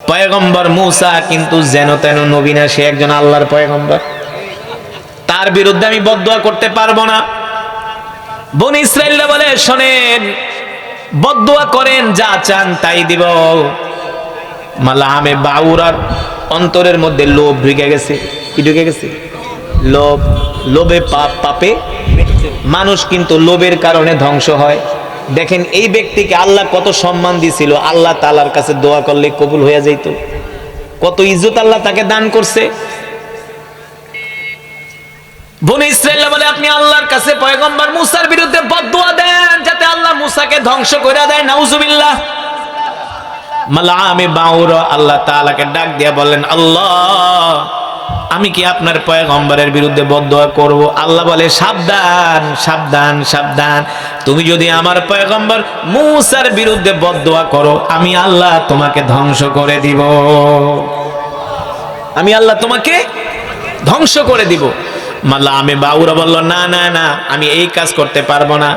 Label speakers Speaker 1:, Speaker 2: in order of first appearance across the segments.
Speaker 1: পয়গম্বর মূসা কিন্তু যেন তেন নবী না, সে একজন আল্লাহর পয়গম্বর। তার বিরুদ্ধে আমি বদদুয়া করতে পারবো না। বনি ইসরাইলরা বলে, শোনেন, বদদুয়া করেন, যা চান তাই দিব। মালামে বাউরার অন্তরের মধ্যে লোভ ঢুকে গেছে। কি ঢুকে গেছে? লোভ। লোভে পাপে মানুষ কিন্তু লোভের কারণে ধ্বংস হয়। দেখেন এই ব্যক্তিকে আল্লাহ কত সম্মান দিয়েছিল, আল্লাহ তাআলার কাছে দোয়া করলে কবুল হয়ে যেত। কত ইজ্জত আল্লাহ তাকে দান করছে। বনি ইসরাইলরা বলে, আপনি আল্লাহর কাছে পয়গম্বর মূসার বিরুদ্ধে বদদুয়া দেন যাতে আল্লাহ মূসাকে ধ্বংস করে দেয়। নাউজুবিল্লাহ। মালামে বাউরা আল্লাহ তাআলাকে ডাক দিয়া বলেন, আল্লাহ, আমি কি আপনার পয়গম্বরের বিরুদ্ধে বদদুয়া করব? আল্লাহ বলে, সাবধান সাবধান সাবধান, তুমি যদি আমার পয়গম্বর মূসার বিরুদ্ধে বদদুয়া করো, আমি আল্লাহ তোমাকে ধ্বংস করে দিব। আমি আল্লাহ তোমাকে ধ্বংস করে দিব। মালামে বাউরা বলল, না না না, আমি এই কাজ করতে পারবো না।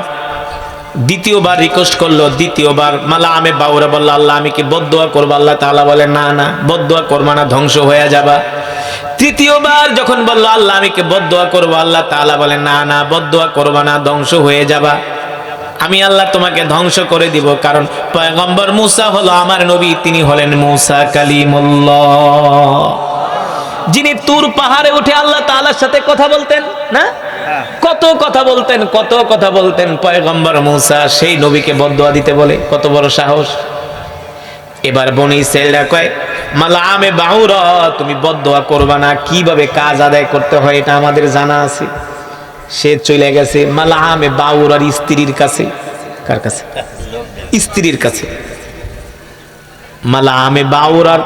Speaker 1: দ্বিতীয়বার রিকোয়েস্ট করলো। দ্বিতীয়বার মালামে বাউরা বলল, আল্লাহ, আমি কি বদদুয়া করবো? আল্লাহ তাআলা বলে, না না, বদদুয়া করবা না, ধ্বংস হয়ে যাবা। তৃতীয়বার যখন বলল, আল্লাহ, আমি কি বদদুয়া করবো? আল্লাহ তাআলা বলে, না না, বদদুয়া করবা না, ধ্বংস হয়ে যাবা। আমি আল্লাহ তোমাকে ধ্বংস করে দিব, কারণ পয়গম্বর মূসা হলো আমার নবী, তিনি হলেন মূসা কালিমুল্লাহ, যিনি তুর পাহাড়ে উঠে আল্লাহ তাআলার সাথে কথা বলতেন না? কত কথা বলতেন, কত কথা বলতেন। পয়গম্বর মূসা সেই নবীকে বদদুয়া দিতে বলে, কত বড় সাহস। এবার বনি ইসরাইলরা কয়, মালামে বাউরা, তুমি বদদুয়া করবা না, কিভাবে কাজ আদায় করতে হয় এটা আমাদের জানা আছে। সে চলে গেছে মালামে বাউরার স্ত্রীর কাছে। কার কাছে? স্ত্রীর কাছে। মালামে বাউরার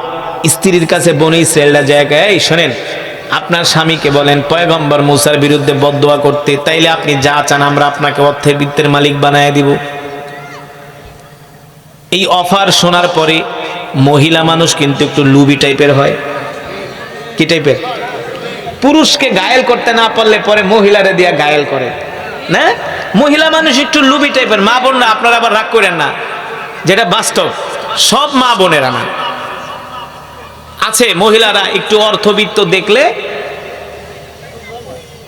Speaker 1: স্ত্রীর কাছে বনি ইসরাইলরা জায়গায়, এই শোনেন, আপনার স্বামীকে বলেন পয়গম্বর মূসার বিরুদ্ধে বদদুয়া করতে, তাইলে আপনি যা চান আমরা আপনাকে অর্থের বৃত্তের মালিক বানায় দিব। এই অফার শোনার পরে মহিলা মানুষ কিন্তু একটু লুবি টাইপের হয়। কি টাইপের? পুরুষকে ঘায়েল করতে না পারলে পরে মহিলারে দিয়া ঘায়েল করে না? মহিলা মানুষ একটু লুবি টাইপের। মা বোনরা আপনারা আবার রাগ করেন না, যেটা বাস্তব, সব মা বোনেরা না, আছে মহিলারা একটু অর্থবিত্ত দেখলে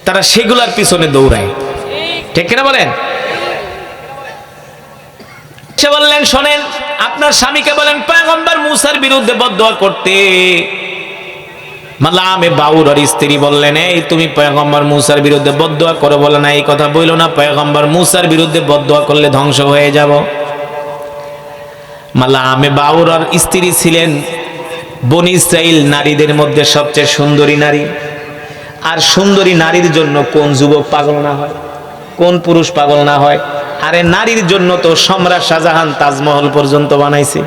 Speaker 1: তারা সেগুলার পিছনে দৌড়ায়। ঠিক কিনা বলেন? সে বললেন, শোনেন, আপনার স্বামীকে বলেন পয়গম্বর মূসার বিরুদ্ধে বদদুয়া করতে। মালামে বাউরার স্ত্রী বললেন, এই তুমি পয়গম্বর মূসার বিরুদ্ধে বদদুয়া করো? বলে না, এই কথা বইলো না, পয়গম্বর মূসার বিরুদ্ধে বদদুয়া করলে ধ্বংস হয়ে যাব। মালামে বাউরার স্ত্রী ছিলেন বনি ইসরাইল নারীদের মধ্যে সবচেয়ে সুন্দরী নারী। আর সুন্দরী নারীর জন্য কোন যুবক পাগল না হয়, কোন পুরুষ পাগল না হয়? আরে নারীর জন্য তো সম্রাট শাহজাহান তাজমহল পর্যন্ত বানাইছে।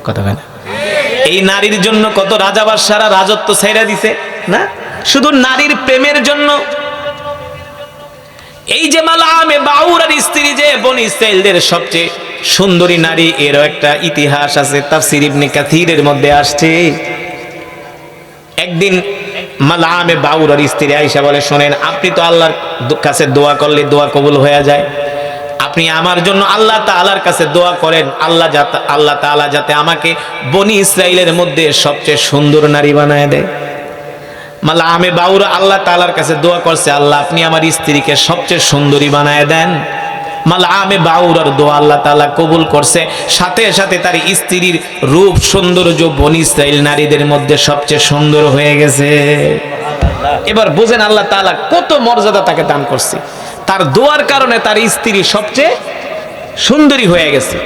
Speaker 1: কথা বলে, এই নারীর জন্য কত রাজা বাদশারা রাজত্ব ছেড়ে দিছে না, শুধু নারীর প্রেমের জন্য। এই যে মালামে বাউরার স্ত্রী যে বনি ইসরাইলদের সবচেয়ে সুন্দরী নারী, এরও একটা ইতিহাস আছে, তাফসীর ইবনে কাসীরের মধ্যে আসছে। একদিন মালামে বাউরার স্ত্রী আয়েশা বলে, শোনেন, আপনি তো আল্লাহর কাছে দোয়া করলে দোয়া কবুল হয়ে যায়, আপনি আমার জন্য আল্লাহ তাআলার কাছে দোয়া করেন, আল্লাহ তাআলা যাতে আমাকে বনি ইসরাইলের মধ্যে সবচেয়ে সুন্দর নারী বানায় দেয়। মালামে বাউরা আল্লাহ তাআলার কাছে দোয়া করছে, আল্লাহ, আপনি আমার স্ত্রীকে সবচেয়ে সুন্দরী বানায় দেন। মালামে বাউরার দোয়া আল্লাহ তাআলা কবুল করছে। সাথে সাথে তার স্ত্রীর রূপ সৌন্দর্য বনি ইসরাইল নারীদের মধ্যে সবচেয়ে সুন্দর হয়ে গেছে। এবার বুঝেন আল্লাহ তাআলা কত মর্যাদা তাকে দান করছে। তার দোয়ার কারণে তার স্ত্রী সবচেয়ে সুন্দরী হয়ে গেছে।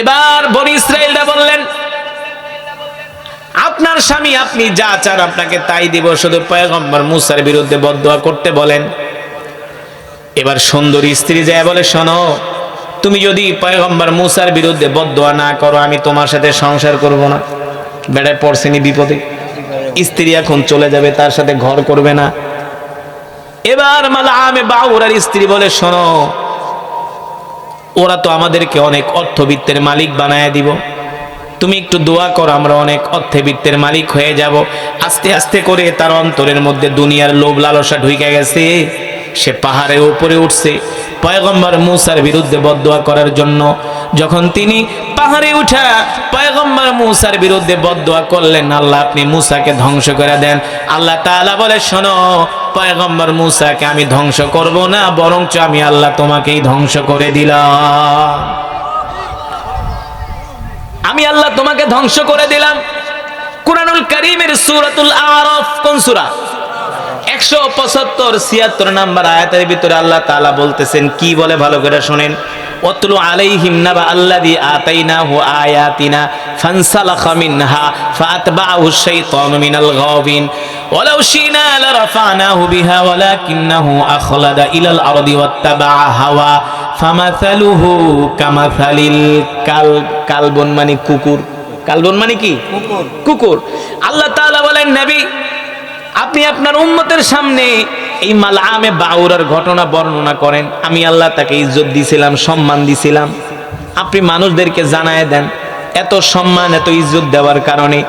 Speaker 1: এবার বনি ইসরাইলরা বললেন, আপনার স্বামী, আপনি যা চান আপনাকে তাই দিব, শুধু পয়গম্বর মূসার বিরুদ্ধে বদদুয়া করতে বলেন। এবার সুন্দরী স্ত্রী যায় বলে, শোনো, তুমি যদি পয়গম্বর মূসার বিরুদ্ধে বদদুয়া না করো, আমি তোমার সাথে সংসার করব না। বেড়ায় পড়ছেনি বিপদে, স্ত্রী এখন চলে যাবে, তার সাথে ঘর করবে না। এবার মালামে বাউরার স্ত্রী বলে, শোনো, ওরা তো আমাদেরকে অনেক অর্থবিত্তের মালিক বানায় দিব, তুমি একটু দোয়া করো, আমরা অনেক অর্থবিত্তের মালিক হয়ে যাব। আস্তে আস্তে করে তার অন্তরের মধ্যে দুনিয়ার লোভ লালসা ঢুকে গেছে। সে পাহাড়ের উপরে উঠছে পয়গম্বর মূসার বিরুদ্ধে বদদুয়া করার জন্য। যখন তিনি পাহাড়ে উঠা পয়গম্বর মূসার বিরুদ্ধে বদদোয়া করলেন, আল্লাহ আপনি মূসাকে ধ্বংস করে দেন। আল্লাহ তাআলা বলে, শোনো পয়গম্বর মূসাকে আমি ধ্বংস করব না, বরঞ্চ আমি আল্লাহ তোমাকেই ধ্বংস করে দিলাম। আমি আল্লাহ তোমাকে ধ্বংস করে দিলাম। কুরআনুল কারীমের সূরাতুল আরাফ কোন সূরা? 175-76 নাম্বার আয়াতের ভিতরে আল্লাহ তাআলা বলতেছেন, কি বলে ভালো করে শুনেন। ওয়াতলু আলাইহিম নাবা আল্লাযী আতাইনাহু আয়াতিনা ফানসালাখা মিনহা ফাআতবাআহু আশ-শাইতানু মিনাল গাওয়িন ওয়ালাউ শিনা লারাফানাহু বিহা ওয়ালাকিন্নাহু আখলাদা ইলাল আরদি ওয়াত্তাবাআ হাওয়া ফামাসালুহু কামাসালিল কালবুন মানে কুকুর। কালবুন মানে কি? কুকুর। কুকুর। আল্লাহ তাআলা বলেন, নবী আপনি আপনার উম্মতের সামনে এই মালআমে বাউরার ঘটনা বর্ণনা করেন। আমি আল্লাহ তাকে ইজ্জত দিয়েছিলাম, সম্মান দিয়েছিলাম। আপনি মানুষদেরকে জানায় দেন, এত সম্মান এত ইজ্জত দেওয়ার কারণে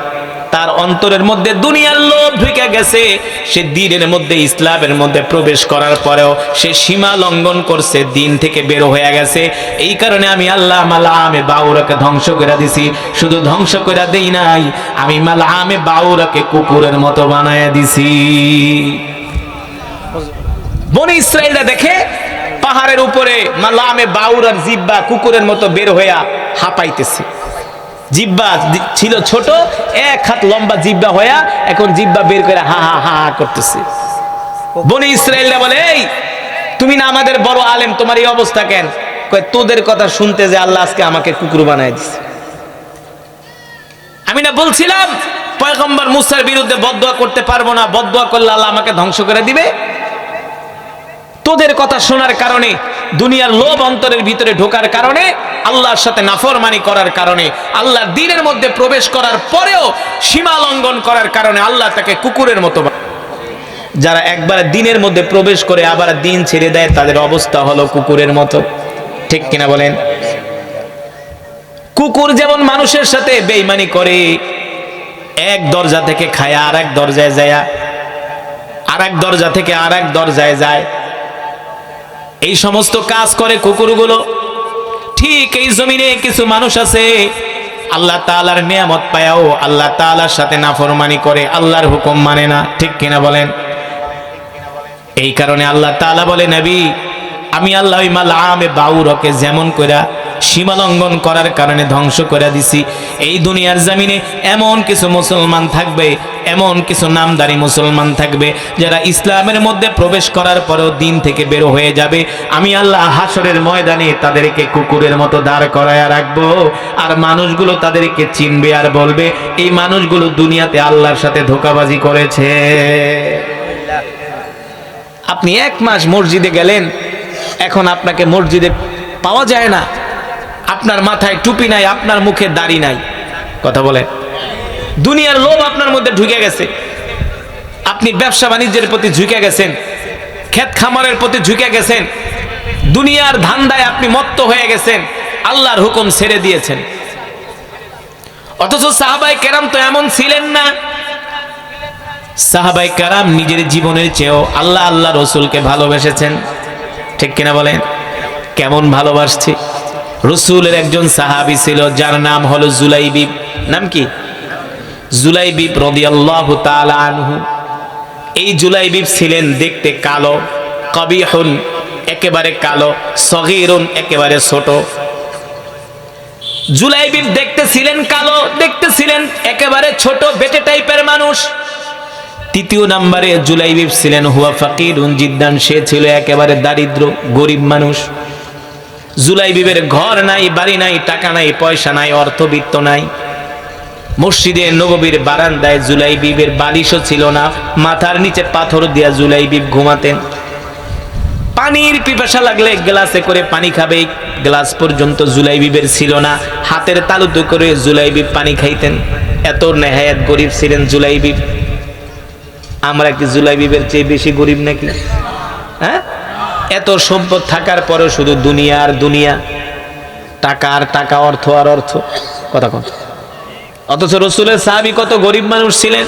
Speaker 1: তার অন্তরের মধ্যে দুনিয়ার লোভ ঢুকে গেছে। সে দ্বীনের মধ্যে, ইসলামের মধ্যে প্রবেশ করার পরেও সে সীমা লঙ্ঘন করছে, দিন থেকে বের হয়ে গেছে। এই কারণে আমি আল্লাহ মালআমে বাউরাকে ধ্বংস করে দিছি। শুধু ধ্বংস করে দেই নাই, আমি মালআমে বাউরাকে কুকুরের মতো বানায় দিছি। বনি ইসরাইলরা দেখে পাহাড়ের উপরে মালআমে বাউরার জিহ্বা কুকুরের মতো বের হইয়া হাঁপাইতেছে। জিহ্বা ছিল ছোট, 1 হাত লম্বা জিহ্বা হইয়া এখন জিহ্বা বের করে হা হা হা করতেছে। বনি ইসরাইলরা বলে, এই তুমি না আমাদের বড় আলেম, তোমার এই অবস্থা কেন? কয় তোদের কথা শুনতে যে আল্লাহ আজকে আমাকে কুকুর বানায় দিছে। আমি না বলছিলাম পয়গম্বর মূসার বিরুদ্ধে বদদোয়া করতে পারবো না, বদদোয়া করলে আল্লাহ আমাকে ধ্বংস করে দিবে। তোদের কথা শোনার কারণে, দুনিয়ার লোভ অন্তরের ভিতরে ঢোকার কারণে, আল্লাহর সাথে নাফরমানি করার কারণে, আল্লাহর দ্বীনের মধ্যে প্রবেশ করার পরেও সীমা লঙ্ঘন করার কারণে আল্লাহ তাকে কুকুরের মতো। যারা একবার দ্বীনের মধ্যে প্রবেশ করে আবার দ্বীন ছেড়ে দেয়, তাদের অবস্থা হলো কুকুরের মতো। ঠিক কিনা বলেন? কুকুর যেমন মানুষের সাথে বেঈমানি করে, এক দরজা থেকে খায় আর এক দরজায় যায়, আর এক দরজা থেকে আর এক দরজায় যায়, এই সমস্ত কাজ করে কুকুরগুলো। ঠিক এই জমিনে কিছু মানুষ আছে আল্লাহ তাআলার নিয়ামত পায়াও আল্লাহ তাআলার সাথে নাফরমানি করে, আল্লাহর হুকুম মানে না। ঠিক কিনা বলেন? এই কারণে আল্লাহ তাআলা বলে, নবী আমি আল্লাহ ওই মালআমে বাউরকে যেমন কইরা সীমা লঙ্ঘন করার কারণে ধ্বংস করে দিছি, এই দুনিয়ার জমিনে এমন কিছু মুসলমান থাকবে, এমন কিছু নামদারি মুসলমান থাকবে যারা ইসলামের মধ্যে প্রবেশ করার পরেও দিন থেকে বের হয়ে যাবে। আমি আল্লাহ হাসরের ময়দানে তাদেরকে কুকুরের মতো দাঁড় করায়া রাখবো, আর মানুষগুলো তাদেরকে চিনবে আর বলবে এই মানুষগুলো দুনিয়াতে আল্লাহর সাথে ধোঁকাবাজি করেছে। আপনি 1 মাস মসজিদে গেলেন, এখন আপনাকে মসজিদে পাওয়া যায় না, আপনার মাথায় টুপি নাই, আপনার মুখে দাড়ি নাই। কথা বলে, দুনিয়ার লোভ আপনার মধ্যে ঢুকে গেছে। আপনি ব্যবসা বাণিজ্যের প্রতি ঝুঁকে গেছেন, ক্ষেত খামারের প্রতি ঝুঁকে গেছেন, দুনিয়ার ধান্দায় আপনি মত্ত হয়ে গেছেন, আল্লাহর হুকুম ছেড়ে দিয়েছেন। অথচ সাহাবায়ে কেরাম তো এমন ছিলেন না। সাহাবায়ে কেরাম নিজের জীবনের চেয়েও আল্লাহ আল্লাহ রসুলকে ভালোবেসেছেন। ঠিক কিনা বলেন? কেমন ভালোবাসছে? রসুলের একজন সাহাবী ছিল যার নাম হলো জুলাইবিব। নাম কি? জুলাইবিব রাদিয়াল্লাহু তাআলা আনহু। এই জুলাইবিব ছিলেন দেখতে কালো, কবিহুন একেবারে কালো, সগীরুন একেবারে ছোট। জুলাইবিব দেখতে ছিলেন কালো, দেখতে ছিলেন একেবারে ছোট, বেটে টাইপের মানুষ। তৃতীয় নম্বরে জুলাইবিব ছিলেন হুয়া ফাকিরুন জিদ্দান, সে ছিল একেবারে দারিদ্র, গরিব মানুষ। জুলাইবিবের ঘর নাই, বাড়ি নাই, টাকা নাই, পয়সা নাই, অর্থবিত্ত নাই। মসজিদে নববীর বারান্দায় জুলাইবিবের বালিশও ছিল না, মাথার নিচে পাথর দিয়া জুলাইবিব ঘুমাতেন। পানির পিপাসা লাগলে গ্লাসে করে পানি খাবে, গ্লাস পর্যন্ত জুলাইবিবের ছিল না, হাতের তালুতে করে জুলাইবিব পানি খাইতেন। এত নেহায়াত গরিব ছিলেন জুলাইবিব। আমরা কি জুলাইবিবের চেয়ে বেশি গরিব নাকি? হ্যাঁ, এত সম্পদ থাকার পরেও শুধু দুনিয়া আর দুনিয়া, টাকা আর টাকা, অর্থ আর অর্থ। কথা কথা। অথচ রসুলের সাহাবী কত গরিব মানুষ ছিলেন,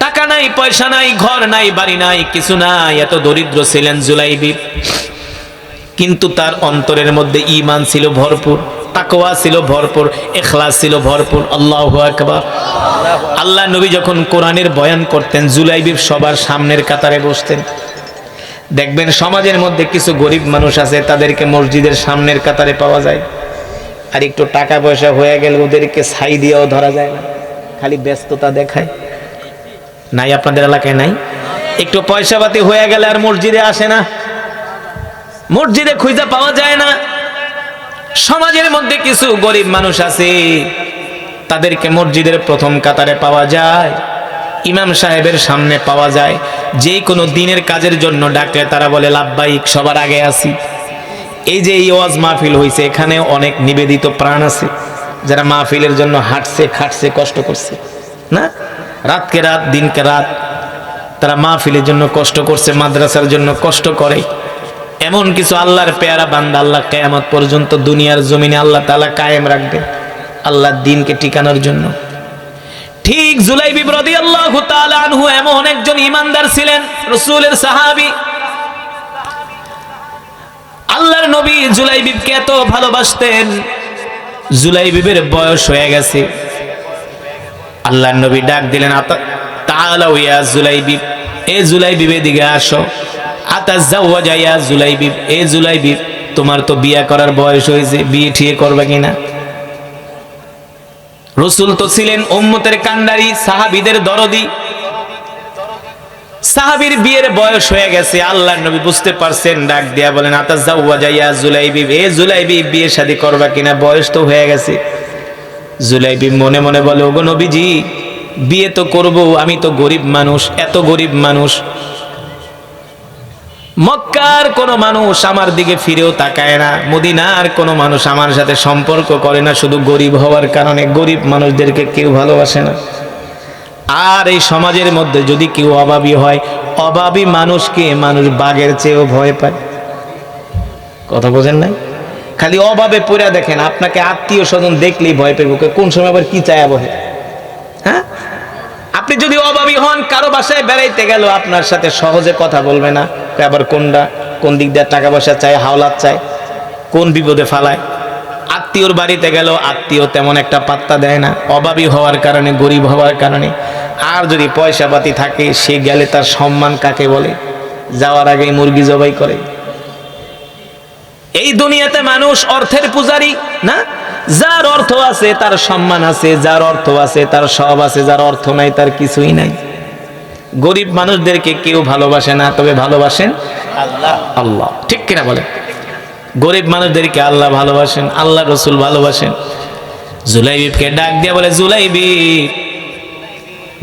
Speaker 1: টাকা নাই, পয়সা নাই, ঘর নাই, বাড়ি নাই, কিছু নাই, এত দরিদ্র ছিলেন জুলাইবিব। কিন্তু তার অন্তরের মধ্যে ঈমান ছিল ভরপুর। তাকওয়া ছিল ভরপুর, ইখলাস ছিল ভরপুর। আল্লাহু আকবার। আল্লাহ নবী যখন কোরআনের বয়ান করতেন জুলাইবিব সবার সামনের কাতারে বসতেন। দেখবেন সমাজের মধ্যে কিছু গরিব মানুষ আছে, তাদেরকে মসজিদের সামনের কাতারে পাওয়া যায়, আর একটু টাকা পয়সা হয়ে গেলে ওদেরকে ছাই দিয়েও ধরা যায় না, খালি ব্যস্ততা দেখায়। নাই আপনাদের এলাকায় নাই? একটু পয়সা পাতি হয়ে গেলে আর মসজিদে আসে না, মসজিদে খুঁজে পাওয়া যায় না। সমাজের মধ্যে কিছু গরিব মানুষ আছে, তাদেরকে মসজিদের প্রথম কাতারে পাওয়া যায়, ইমাম সাহেবের সামনে পাওয়া যায়। যে কোনো দিনের কাজের জন্য ডাকলে তারা বলে লাব্বাইক, সবার আগে আসি। এই যে এই ওয়াজ মাহফিল হয়েছে, এখানে অনেক নিবেদিত প্রাণ আছে যারা মাহফিলের জন্য হাঁটছে, খাটছে, কষ্ট করছে না, রাতকে রাত দিনকে রাত তারা মাহফিলের জন্য কষ্ট করছে, মাদ্রাসার জন্য কষ্ট করে। এমন কিছু আল্লাহর পেয়ারা বান্দা আল্লাহ কিয়ামত পর্যন্ত দুনিয়ার জমিনে আল্লাহ তাআলা কায়েম রাখবে আল্লাহর দ্বীনকে টিকানোর জন্য। ঠিক জুলাইবিব রাদিয়াল্লাহু তাআলা আনহু এমন একজন ঈমানদার ছিলেন, রাসূলের সাহাবী। আল্লাহর নবী জুলাইবিবকে এত ভালোবাসতেন, জুলাইবিবের বয়স হয়ে গেছে। আল্লাহর নবী ডাক দিলেন, তাআলা ইয়া জুলাইবিব, এ জুলাইবিব এদিকে আসো। আতাজাওয়াজা ইয়া জুলাইবিব, এ জুলাইবিব তোমার তো বিয়ে করার বয়স হয়েছে, বিয়ে ঠিয়ে করবে কিনা? রাসূল তো ছিলেন উম্মতের কান্ডারি, সাহাবীদের দরদি। সাহাবীর বিয়ের বয়স হয়ে গেছে, আল্লাহর নবী বুঝতে পারছেন, ডাক দিয়া বলেন আতাজাওয়াজা ইয়া জুলাইবিব, এ জুলাইবিব বিয়ে শাদী করবে কিনা, বয়স তো হয়ে গেছে। জুলাইবিব মনে মনে বলে, ওগো নবীজি বিয়ে তো করব, আমি তো গরিব মানুষ, এত গরিব মানুষ, মক্কার কোন মানুষ আমার দিকে ফিরেও তাকায় না, মদিনার কোন মানুষ আমার সাথে সম্পর্ক করে না, শুধু গরিব হওয়ার কারণে। গরিব মানুষদেরকে কেউ ভালোবাসে না। আর এই সমাজের মধ্যে যদি কেউ অভাবী হয়, অভাবী মানুষকে মানুষ বাঘের চেয়েও ভয় পায়। কথা বোঝেন নাই? খালি অভাবে পড়ে দেখেন, আপনাকে আত্মীয় স্বজন দেখলেই ভয় পেয়ে কোন সময় আবার কি চায় বহে। হ্যাঁ, আপনি যদি অভাবী হন, কারো বাসায় বেড়াইতে গেল আপনার সাথে সহজে কথা বলবে না, আবার কোন দিক দিয়ে টাকা পয়সা চায়, হাওলাত চায়, কোন বিপদে ফালায়। আত্মীয়র বাড়িতে গেল, আত্মীয় তেমন একটা পাত্তা দেয় না, অভাবী হওয়ার কারণে, গরিব হওয়ার কারণে। আর যদি পয়সা পাতি থাকে, সে গেলে তার সম্মান কাকে বলে, যাওয়ার আগেই মুরগি জবাই করে। এই দুনিয়াতে মানুষ অর্থের পূজারী না, যার অর্থ আছে তার সম্মান আছে, যার অর্থ আছে তার সব আছে, যার অর্থ নাই তার কিছুই নাই। গরিব মানুষদেরকে কেউ ভালোবাসে না, তবে ভালোবাসেন আল্লাহ। আল্লাহ, ঠিক কিনা বলেন? গরিব মানুষদেরকে আল্লাহ ভালোবাসেন, আল্লাহ রাসূল ভালোবাসেন। জুলাইবিবকে ডাক দিয়ে বলে, জুলাইবিব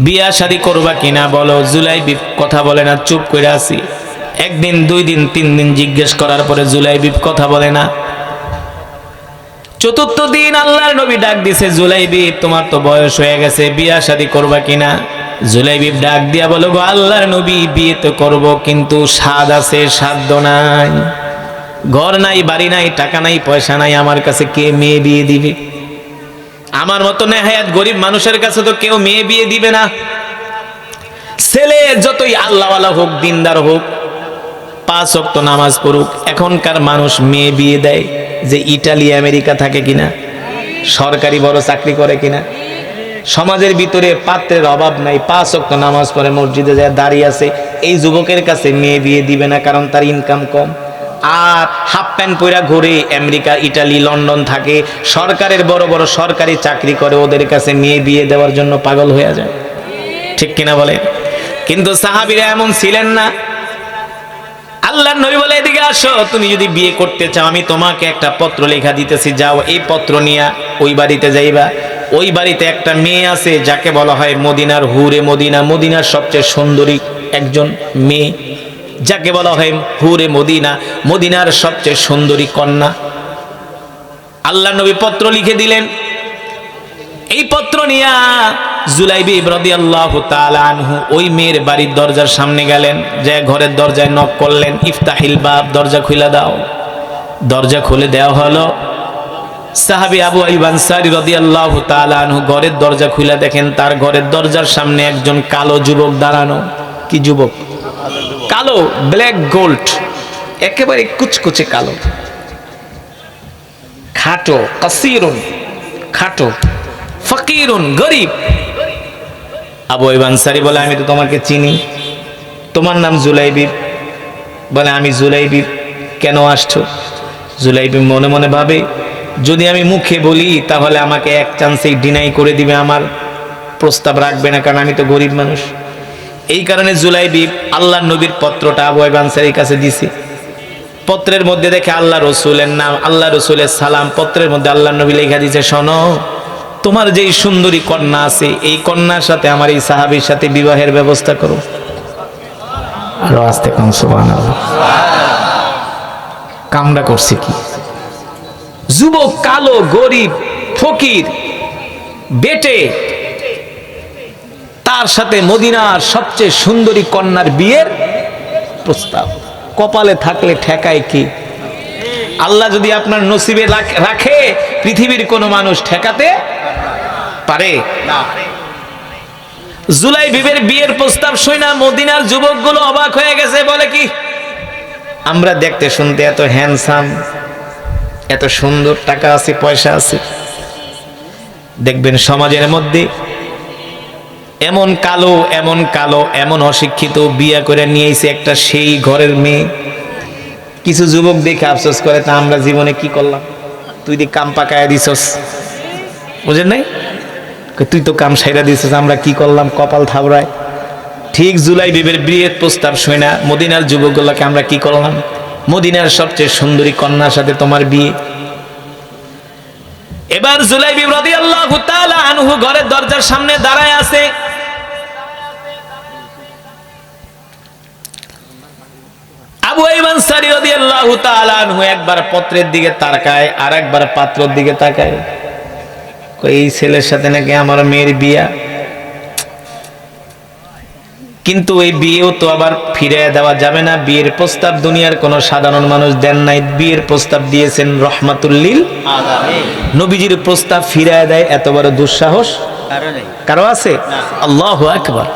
Speaker 1: বিয়া শাদী করবা কিনা বলো। জুলাইবিব কথা বলে না, চুপ করে আছি। একদিন, 2 দিন, 3 দিন জিজ্ঞেস করার পরে জুলাইবিব কথা বলে না। 4র্থ দিন আল্লাহর নবী ডাক দিছে, জুলাইবিব তোমার তো বয়স হয়ে গেছে, বিয়া শাদী করবা কিনা? জুলাইবিব ডাক দিয়া বলো, গো আল্লাহর নবী বিয়ে তো করব, কিন্তু স্বাদ আছে, সাধ্য নাই, ঘর নাই, বাড়ি নাই, টাকা নাই, পয়সা নাই, আমার কাছে কে মেয়ে বিয়ে দিবে? আমার মতো নেহায়াত গরিব মানুষের কাছে তো কেউ মেয়ে বিয়ে দিবে না। ছেলে যতই আল্লাহওয়ালা হোক, দিনদার হোক, 5 ওয়াক্ত নামাজ পড়ুক, এখনকার মানুষ মেয়ে বিয়ে দেয় যে ইটালি আমেরিকা থাকে কিনা, সরকারি বড় চাকরি করে কিনা। সমাজের ভিতরে পাত্রের অভাব নাই, 5 ওয়াক্ত নামাজ পড়ে মসজিদে যায় দাঁড়িয়ে আছে, এই যুবকের কাছে মেয়ে বিয়ে দিবে না, কারণ তার ইনকাম কম। আর হাফ প্যান্ট পরা ঘুরে আমেরিকা, ইটালি, লন্ডন থাকে, সরকারের বড় বড় সরকারি চাকরি করে, ওদের কাছে মেয়ে বিয়ে দেওয়ার জন্য পাগল হয়ে যায়। ঠিক কিনা বলে? কিন্তু সাহাবীরা এমন ছিলেন না। আল্লাহর নবী বলে, এদিকে আসো, তুমি যদি বিয়ে করতে চাও আমি তোমাকে একটা পত্র লেখা দিতেছি, যাও এই পত্র নিয়ে ওই বাড়িতে যাইবা। ওই বাড়িতে একটা মেয়ে আছে যাকে বলা হয় মদিনার হুরে মদিনা, মদিনার সবচেয়ে সুন্দরী একজন মেয়ে, যাকে বলা হয় হুরে মদিনা, মদিনার সবচেয়ে সুন্দরী কন্যা। আল্লাহর নবী পত্র লিখে দিলেন। এই পত্র নিয়া জুলাইবিব রাদিয়াল্লাহু তাআলা আনহু ওই মেয়ের বাড়ির দরজার সামনে গেলেন, যে ঘরের দরজায় নক করলেন, ইফতাহিল বাব, দরজা খুলে দাও। দরজা খুলে দেওয়া হলো। সাহাবী আবু আইয়ুব আনসারী রাদিয়াল্লাহু তাআলা আনহু ঘরের দরজা খুলে দেখেন, তার ঘরের দরজার সামনে একজন কালো যুবক দাঁড়ানো। কি যুবক? কালো, ব্ল্যাক গোল্ড, একেবারে কুচকুচে কালো। খাটো, কাসিরুন খাটো, ফকিরুন গরিব। আবু আইয়ুব আনসারী বলে আমি তো তোমাকে চিনি, তোমার নাম জুলাইবিব। বলে আমি জুলাইবিব, কেন আসছো? জুলাইবিব মনে মনে ভাবে যদি আমি মুখে বলি তাহলে আমাকে এক চান্সেই ডিনাই করে দিবে, আমার প্রস্তাব রাখবে না, কারণ আমি তো গরিব মানুষ। এই কারণে জুলাইবিব আল্লাহর নবীর পত্রটা আবু আইয়ুব আনসারীর কাছে দিছে। পত্রের মধ্যে দেখে আল্লাহ রসুলের নাম, আল্লাহ রসুলের সালাম। পত্রের মধ্যে আল্লাহ নবী লেখা দিয়েছে, শোনো, তোমার যেই সুন্দরী কন্যা আছে এই কন্যার সাথে আমার এই সাহাবীর সাথে বিবাহের ব্যবস্থা করো। আরো আস্তে কম সুবহানাল্লাহ। কামড়া করছে কি? যুবক, কালো, গরিব, ফকির, বেটে, তার সাথে মদিনার সবচেয়ে সুন্দরী কন্যার বিয়ের প্রস্তাব। কপালে থাকলে ঠেকায় কি? আল্লাহ যদি আপনার নসিবে রাখে, পৃথিবীর কোনো মানুষ ঠেকাতে পারে না। জুলাইবিবের বিয়ের প্রস্তাব শুনে মদিনার যুবকগুলো অবাক হয়ে গেছে। বলে কি, আমরা দেখতে শুনতে এত হ্যান্ডসাম, এত সুন্দর, টাকা আছে, পয়সা আছে, দেখবেন সমাজের মধ্যে এমন কালো, এমন কালো, এমন অশিক্ষিত বিয়ে করে নিয়েছে একটা সেই ঘরের মেয়ে। কিছু যুবক দেখে আফসোস করে, তা আমরা জীবনে কি করলাম? তুই দি কাম পাকায় দিছস, বুঝেন নাই? তুই তো কাম সাইরা দিছস, আমরা কি করলাম? কপাল থাবড়ায়। ঠিক জুলাইবিবের বিয়ের প্রস্তাব শুনে মদিনার যুবকগুলোকে আমরা কি করলাম? মদিনার সবচেয়ে সুন্দরী কন্যার সাথে তোমার বিয়ে। এবার জুলাইবিব রাদিয়াল্লাহু তাআলা আনহু ঘরের দরজার সামনে দাঁড়ায় আছে। আবু আইয়ুব আনসারী রাদিয়াল্লাহু তাআলা আনহু একবার পত্রের দিকে তাকায়, আর একবার পাত্রের দিকে তাকায়। এই ছেলের সাথে নাকি আমার মেয়ের বিয়া, কিন্তু এই বিয়েও তো আবার ফিরে দেওয়া যাবে না। বিয়ের প্রস্তাব দুনিয়ার কোন সাধারণ মানুষ দেন নাই, বিয়ের প্রস্তাব দিয়েছেন রাহমাতুল লিল আলামিন। নবীজির প্রস্তাব ফিরে দেয় এত বড় দুঃসাহস কারো আছে? আল্লাহু আকবার।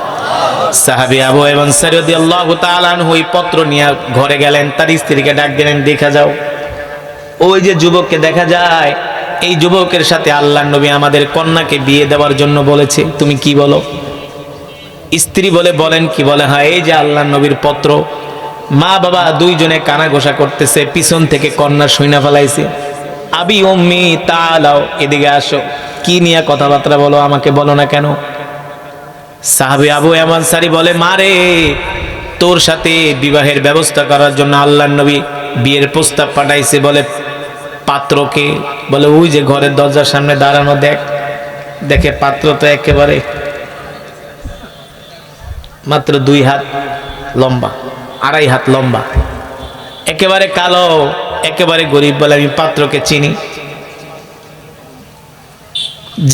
Speaker 1: সাহাবী আবু আইয়ুব আনসারী রাদিয়াল্লাহু তাআলা আনহু এই পত্র নিয়ে ঘরে গেলেন, তার স্ত্রীকে ডাক দিলেন, দেখা যাও, ওই যে যুবককে দেখা যায়, এই যুবকের সাথে আল্লাহর নবী আমাদের কন্যাকে বিয়ে দেওয়ার জন্য বলেছে, তুমি কি বলো? স্ত্রী বলে, বলেন কি? বলে, হ্যাঁ, এই যে আল্লাহর নবীর পত্র। মা বাবা দুইজনে কানা ঘোষা করতেছে, পিছন থেকে কন্যা শুইনা ফেলাইছে। আবি উম্মি তাআলাও, এদিকে আসো, কি নিয়ে কথাবার্তা বলো, আমাকে বলো না কেন? সাহাবী আবু আইয়ুব আনসারী বলে, মারে, তোর সাথে বিবাহের ব্যবস্থা করার জন্য আল্লাহর নবী বিয়ের প্রস্তাব পাঠাইছে। বলে, পাত্রকে? বলে, ওই যে ঘরের দরজার সামনে দাঁড়ানো, দেখে পাত্র তো একেবারে মাত্র 2 হাত লম্বা, 2.5 হাত লম্বা, একেবারে কালো, একেবারে গরিব। বলে, আমি পাত্রকে চিনি,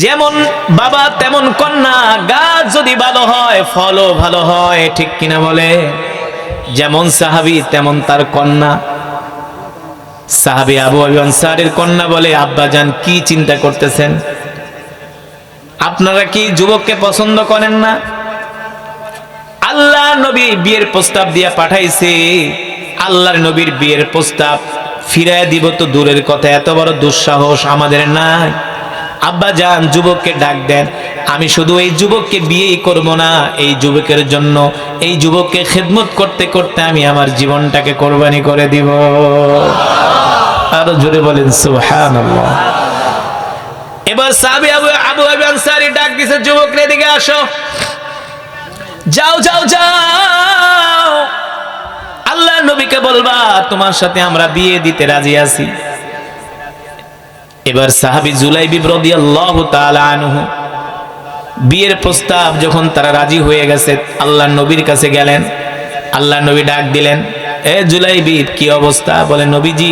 Speaker 1: যেমন বাবা তেমন কন্যা। গাছ যদি ভালো হয়, ফলও ভালো হয়, ঠিক কিনা বলে? যেমন সাহাবী তেমন তার কন্যা। সাহাবী আবু আইয়ুব আনসারীর কন্যা বলে, আব্বাজান কি চিন্তা করতেছেন? আপনারা কি যুবককে পছন্দ করেন না? আল্লাহ নবী বিয়ের প্রস্তাব দিয়া পাঠাইছে, আল্লাহর নবীর বিয়ের প্রস্তাব ফিরায় দিব তো দূরের কথা, এত বড় দুঃসাহস আমাদের নাই। আব্বাজান যুবককে ডাক দেন, আমি শুধু এই যুবককে বিয়েই করব না, এই যুবকের জন্য, এই যুবককে খেদমত করতে করতে আমি আমার জীবনটাকে কোরবানি করে দিব। আরো জোরে বলেন সুবহানাল্লাহ। এবার সাহাবী আবু আইয়ুব আনসারী ডাক দিছে, যুবকরা এদিকে আসো, যাও যাও যাও, আল্লাহ নবীকে বলবা তোমার সাথে আমরা বিয়ে দিতে রাজি আছি। এবার সাহাবী জুলাইবিব রাদিয়াল্লাহু তাআলা আনহু বিয়ের প্রস্তাব যখন তারা রাজি হয়ে গেছে, আল্লাহ নবীর কাছে গেলেন। আল্লাহ নবী ডাক দিলেন, এ জুলাইবিব, কি অবস্থা? বলে, নবীজি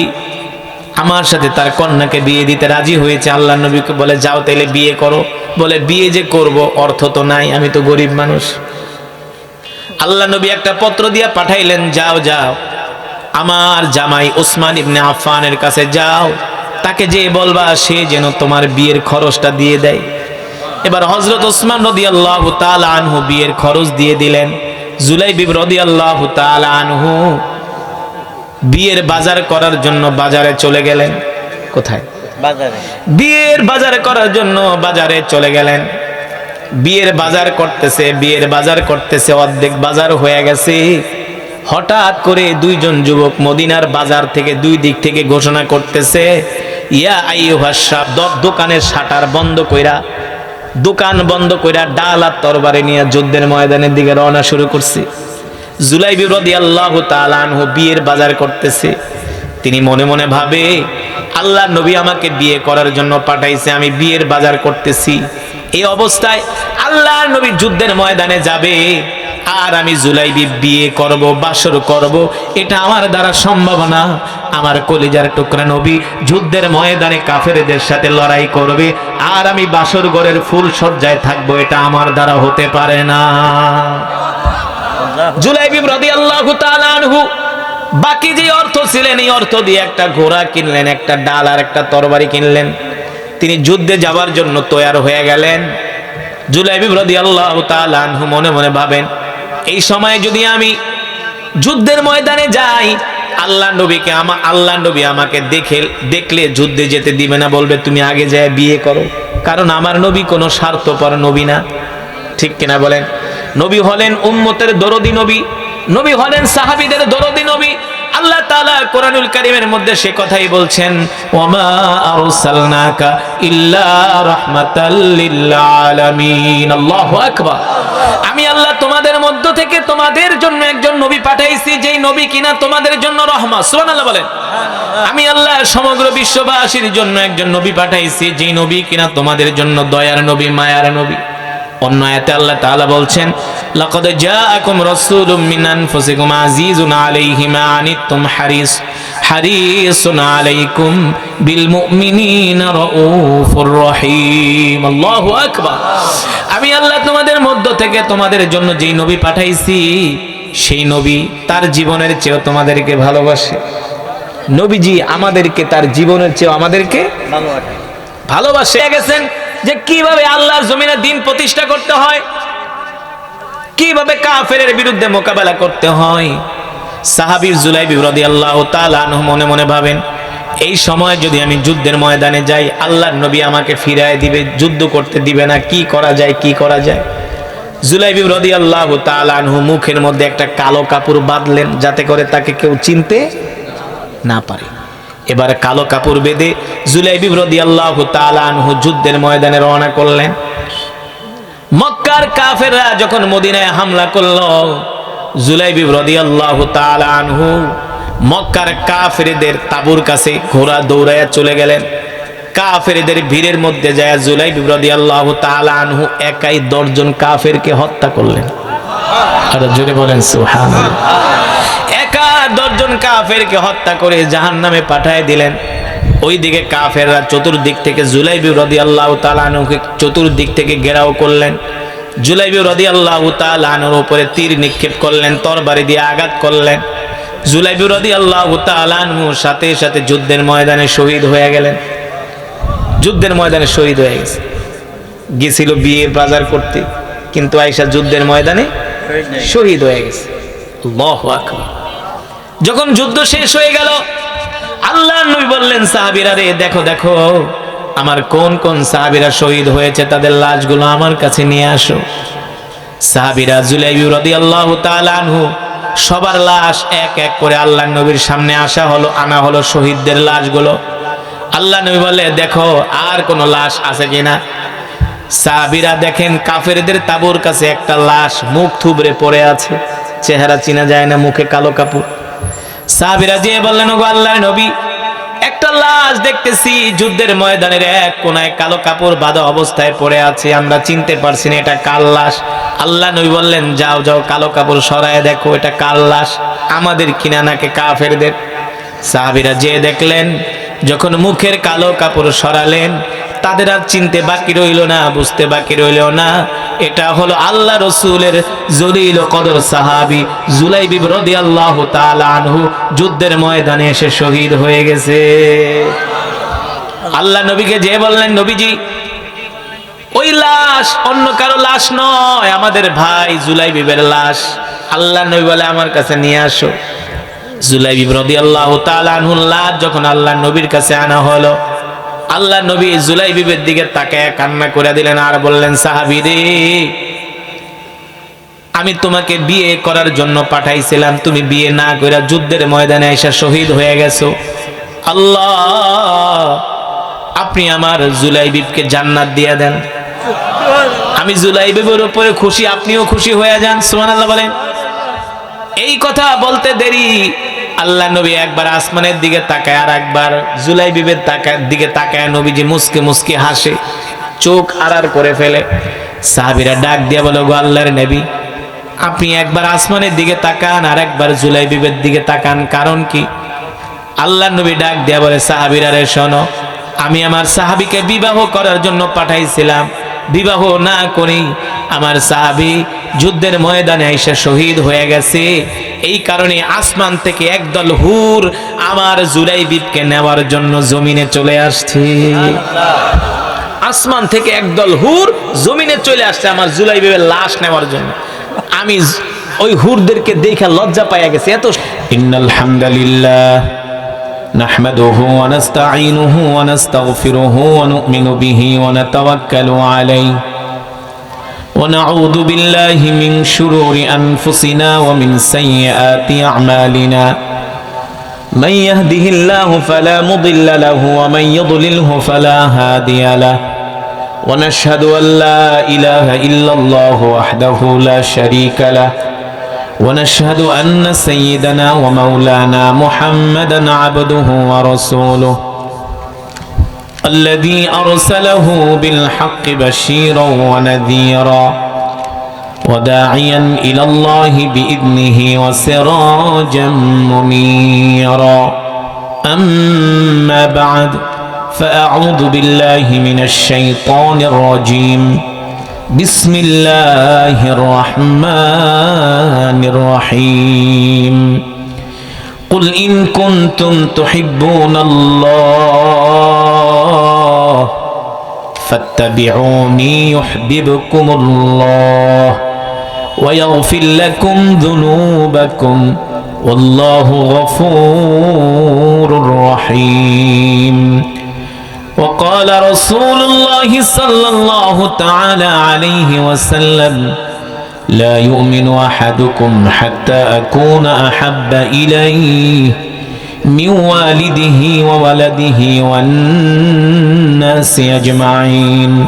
Speaker 1: আমার সাথে তার কন্যাকে বিয়ে দিতে রাজি হয়েছে। আল্লাহ নবীকে বলে, যাও তাইলে বিয়ে করো। বলে, বিয়ে যে করব, অর্থ তো নাই, আমি তো গরিব মানুষ। আল্লাহ নবী একটা পত্র দিয়া পাঠাইলেন, যাও যাও, আমার জামাই ওসমান ইবনে আফফানের কাছে যাও, তাকে যে বলবা সে যেন তোমার বিয়ের খরচটা দিয়ে দেয়। এবার হযরত ওসমান রাদিয়াল্লাহু তাআলা আনহু বিয়ের খরচ দিয়ে দিলেন। জুলাইবিব রাদিয়াল্লাহু তাআলা আনহু বিয়ের বাজার করার জন্য বাজারে চলে গেলেন। কোথায়? বিয়ের বাজার করার জন্য বাজারে চলে গেলেন। বিয়ের বাজার করতেছে অর্ধেক বাজার হয়ে গেছে। হঠাৎ করে দুইজন যুবক মদিনার বাজার থেকে দুই দিক থেকে ঘোষণা করতেছে, ইয়া আইয়ুহাস শাব, দোকানের শাটার বন্ধ কইরা ডাল আর তরবারি নিয়ে যুদ্ধের ময়দানের দিকে রওনা শুরু করছে। জুলাইবি রাদিয়াল্লাহু তাআলা আনহু বিয়ের বাজার করতেছে। তিনি মনে মনে ভাবে, আল্লাহ নবী আমাকে বিয়ে করার জন্য পাঠাইছে, আমি বিয়ের বাজার করতেছি। এই অবস্থায় আল্লাহ নবী যুদ্ধের ময়দানে যাবে আর আমি জুলাইবি বিয়ে করব, বাসর করব, এটা আমার দ্বারা সম্ভব না। আমার কলিজার টুকরা নবী যুদ্ধের ময়দানে কাফেরদের সাথে লড়াই করবে আর আমি বাসর ঘরের ফুল সজ্জায় থাকবো, এটা আমার দ্বারা হতে পারে না। জুলাইবি রাদিয়াল্লাহু তাআলা আনহু বাকি যে অর্থ ছিলেন এই অর্থ দিয়ে একটা ঘোড়া কিনলেন, একটা ডাল আর একটা তরবারি কিনলেন। তিনি যুদ্ধে যাওয়ার জন্য তৈয়ার হয়ে গেলেন। জুলাইবি রাদিয়াল্লাহু তাআলা আনহু মনে মনে ভাবেন, এই সময় যদি আমি যুদ্ধের ময়দানে যাই, আল্লাহ নবী আমাকে দেখলে যুদ্ধে যেতে দিবে না, বলবে তুমি আগে যায় বিয়ে করো। কারণ আমার নবী কোনো স্বার্থপর নবী না, ঠিক কিনা বলেন? নবী হলেন উম্মতের দরদি নবী, নবী হলেন সাহাবীদের দরদি নবী। আল্লাহ তাআলা কোরআনুল কারীমের মধ্যে সে কথাই বলছেন, ওয়ামা আরসালনাকা ইল্লা রাহমাতাল লিল আলামিন। আল্লাহু আকবার। আমি আল্লাহ তোমাদের মধ্য থেকে তোমাদের জন্য একজন নবী পাঠাইছি, যেই নবী কিনা তোমাদের জন্য রহমত। সুবহানাল্লাহ বলেন। আমি আল্লাহ সমগ্র বিশ্ববাসীর জন্য একজন নবী পাঠাইছি, যেই নবী কিনা তোমাদের জন্য দয়ার নবী, মায়ার নবী। অন্য আয়াতে আল্লাহ তাআলা বলছেন, লাকাদ জাআকুম রাসূলুম মিন আনফুসিকুম আজিজুন আলাইহি মা আনিতুম হারিসুন আলাইকুম বিল মুমিনিনা রাউফুর রহিম। আল্লাহু আকবার। আমি আল্লাহ তোমাদের মধ্য থেকে তোমাদের জন্য যেই নবী পাঠাইছি, সেই নবী তার জীবনের চেয়েও তোমাদেরকে ভালোবাসে। নবীজি আমাদেরকে তার জীবনের চেয়েও আমাদেরকে ভালোবাসে গেছেন যে কিভাবে আল্লাহর জমিনে দ্বীন প্রতিষ্ঠা করতে হয়, কিভাবে কাফেরের বিরুদ্ধে মোকাবেলা করতে হয়। সাহাবী জুলাইবি রাদিয়াল্লাহু তাআলা আনহু মনে মনে ভাবেন, এই সময় যদি আমি যুদ্ধের ময়দানে যাই, আল্লাহর নবী আমাকে ফিরায় দিবে, যুদ্ধ করতে দিবে না। কি করা যায়? জুলাইবি রাদিয়াল্লাহু তাআলা আনহু মুখের মধ্যে একটা কালো কাপড় বাঁধলেন, যাতে করে তাকে কেউ চিনতে না পারে। এবার কালো কাপড় বেঁধে জুলাইবি রাদিয়াল্লাহু তাআলা আনহু যুদ্ধের ময়দানে রওনা করলেন। মক্কার কাফেররা যখন মদিনায় হামলা করলো, জুলাইবি রাদিয়াল্লাহু তাআলা আনহু মক্কার কাফেরদের তাঁবুর কাছে ঘোড়া দৌড়ায়া চলে গেলেন। কাফেরদের ভিড়ের মধ্যে যায় জুলাইবি রাদিয়াল্লাহু তাআলা আনহু একাই 10 জন কাফেরকে হত্যা করলেন। আর জোরে বলেন সুবহানাল্লাহ। একা 10 জন কাফেরকে হত্যা করে জাহান্নামে পাঠিয়ে দিলেন। ওইদিকে কাফেররা চতুর্দিক থেকে জুলাইবি রাদিয়াল্লাহু তাআলা আনহুকে চতুর্দিক থেকে ঘেরাও করলেন। জুলাইবি রাদিয়াল্লাহু তাআলা আনহুর উপরে তীর নিক্ষেপ করলেন, তরবারি দিয়ে আঘাত করলেন। জুলাইবি রাদিয়াল্লাহু তাআলা আনহু সাথে সাথে যুদ্ধের ময়দানে শহীদ হয়ে গেলেন। যুদ্ধের ময়দানে শহীদ হয়ে গেছিল বিয়ের বাজার করতে, কিন্তু আয়েশা যুদ্ধের ময়দানে শহীদ হয়ে গেছে। আল্লাহু আকবার। যখন যুদ্ধ শেষ হয়ে গেল, আল্লাহর নবী বললেন, সাহাবীরা রে দেখো আমার কোন কোন সাহাবীরা শহীদ হয়েছে, তাদের লাশগুলো আমার কাছে নিয়ে আসো। সাহাবীরা জুলাইবি রাদিয়াল্লাহু তাআলা আনহু সবার লাশ এক এক করে আল্লাহর নবীর সামনে আনা হলো শহীদদের লাশগুলো। আল্লাহ নবী বলে, দেখো আর কোন লাশ আছে কিনা। সাহাবীরা দেখেন কাফেরদের তাঁবুর কাছে একটা লাশ মুখ থুবড়ে পড়ে আছে, চেহারা চিনা যায় না, মুখে কালো কাপড়। সাহাবীরা যেয়ে বললেন, ওগো আল্লাহর নবী, একটা লাশ দেখতেছি যুদ্ধের ময়দানের এক কোনায় কালো কাপড় বাঁধা অবস্থায় পড়ে আছে, আমরা চিনতে পারছি না এটা কার লাশ। আল্লাহ নবী বললেন, যাও কালো কাপড় সরায় দেখো এটা কার লাশ, আমাদের কিনা নাকি কাফেরদের। সাহাবীরা যেয়ে দেখলেন, যখন মুখের কালো কাপড় সরালেন, তাদের আর চিনতে বাকি রইল না, বুঝতে বাকি রইল না, এটা হলো আল্লাহ রসুলের জলিল কদর সাহাবী জুলাইবি রাদিয়াল্লাহু তাআলা আনহু যুদ্ধের ময়দানে এসে শহীদ হয়ে গেছে। আল্লাহ নবীকে যে বললেন, নবীজি ওই লাশ অন্য কারো লাশ নয়, আমাদের ভাই জুলাইবিবের লাশ। আল্লাহ নবী বলে, আমার কাছে নিয়ে আসো। জুলাইবি রাদিয়াল্লাহু তাআলা আনহুর লাশ যখন আল্লাহ নবীর কাছে আনা হলো, আল্লাহ নবী জুলাইবিবের দিকে তাকায় কান্না করে দিলেন আর বললেন, সাহাবী রে, আমি তোমাকে বিয়ে করার জন্য পাঠাইছিলাম, তুমি বিয়ে না কইরা যুদ্ধের ময়দানে এসে শহীদ হয়ে গেছো। আল্লাহ, আপনি আমার জুলাইবিবকে জান্নাত দিয়ে দেন। আমি জুলাইবিবের উপরে খুশি, আপনিও খুশি হয়ে যান। সুবহানাল্লাহ বলেন। এই কথা বলতে দেরি, আল্লাহ নবী একবার আসমানের দিকে তাকায় আর একবার জুলাইবিবের দিকে তাকায়। নবীজি মুস্কে মুস্কে হাসে, চোখ আড়ার করে ফেলে। সাহাবীরা ডাক দিয়ে বলে, গো আল্লাহর নবী, আপনি একবার আসমানের দিকে তাকান আর একবার জুলাইবিবের দিকে তাকান, কারণ কি? আল্লাহ নবী ডাক দিয়া বলে, সাহাবীরা রে শোনো, আমি আমার সাহাবীকে বিবাহ করার জন্য পাঠাইছিলাম, বিবাহ না করেই আমার সাহাবী যুদ্ধের ময়দানে এসে শহীদ হয়ে গেছে। এই কারণে আসমান থেকে একদল হুর আমার জুলাইবিবকে নেওয়ার জন্য জমিনে চলে আসছে। আসমান থেকে একদল হুর জমিনে চলে আসছে আমার জুলাইবিবের লাশ নেওয়ার জন্য। আমি ওই হুরদেরকে দেখে লজ্জা পাইয়া গেছে। এত ইন্নাল হামদুলিল্লাহ নাহমাদুহু ওয়া নাস্তাঈনুহু ওয়া নাস্তাগফিরুহু ওয়া নু'মিনু বিহি ওয়া নাতাওয়াক্কালু আলাইহি ওয়া নাউযু বিল্লাহি মিন শুরুরি আনফুসিনা ওয়া মিন সাইয়্যাতি আ'মালিনা মান ইয়াহদিহিল্লাহু ফালা মুদিল্লা লাহু ওয়া মান ইউদ্লিলহু ফালা হাদিয়া লাহু ونشهد أن لا إله إلا الله وحده لا شريك له ونشهد أن سيدنا ومولانا محمدا عبده ورسوله الذي أرسله بالحق بشيرا ونذيرا وداعيا إلى الله بإذنه وسراجا منيرا أما بعد فأعوذ بالله من الشيطان الرجيم بسم الله الرحمن الرحيم قل إن كنتم تحبون الله فاتبعوني يحببكم الله ويغفر لكم ذنوبكم والله غفور رحيم وقال رسول الله صلى الله تعالى عليه وسلم لا يؤمن أحدكم حتى أكون أحب إليه من والده وولده والناس أجمعين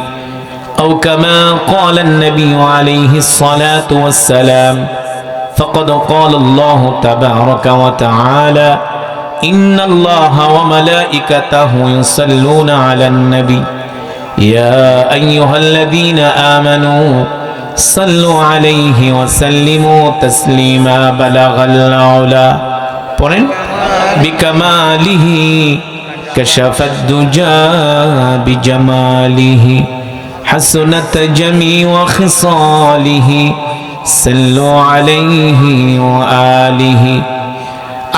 Speaker 1: أو كما قال النبي عليه الصلاة والسلام فقد قال الله تبارك وتعالى إن الله وملائكته يصلون على النبي يا أيها الذين آمنوا صلوا عليه وسلموا تسليما بلغ العلا بكماله كشف الدجى بجماله حسنت جميع خصاله صلوا عليه وآله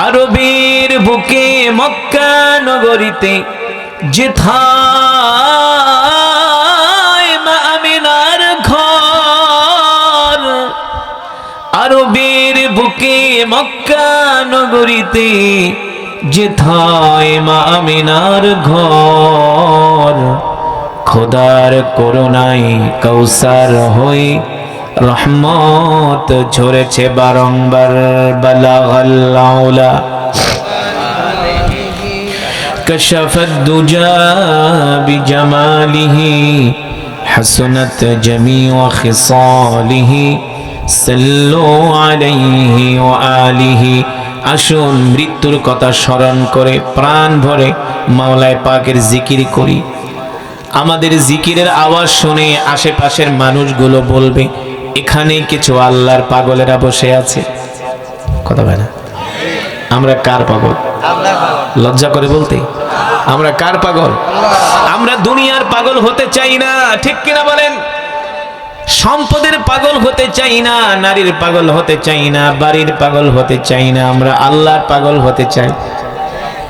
Speaker 1: আরবের বুকে মক্কা নগরীতে যেথায় মা আমিনার ঘর, আরবের বুকে মক্কা নগরীতে যেথায় মা আমিনার ঘর, খোদার করুণায় কৌসার হয়ে রহমত ঝরেছে বারংবার। বালাগাল আউলা কাশাফাদ দুজা বিজামালিহি হাসনাত জামিউ খিসালিহি সাল্লু আলাইহি ওয়া আলিহি। আসুন মৃত্যুর কথা স্মরণ করে প্রাণ ভরে মাওলায় পাকের জিকির করি। আমাদের জিকিরের আওয়াজ শুনে আশেপাশের মানুষগুলো বলবে, এখানে কিছু আল্লাহর পাগলেরা বসে আছে। কথা বলে না? আমরা কার পাগল? লজ্জা করে বলতে, আমরা কার পাগল? আমরা দুনিয়ার পাগল হতে চাই না, ঠিক কিনা বলেন? সম্পদের পাগল হতে চাই না, নারীর পাগল হতে চাই না, বাড়ির পাগল হতে চাই না, আমরা আল্লাহর পাগল হতে চাই।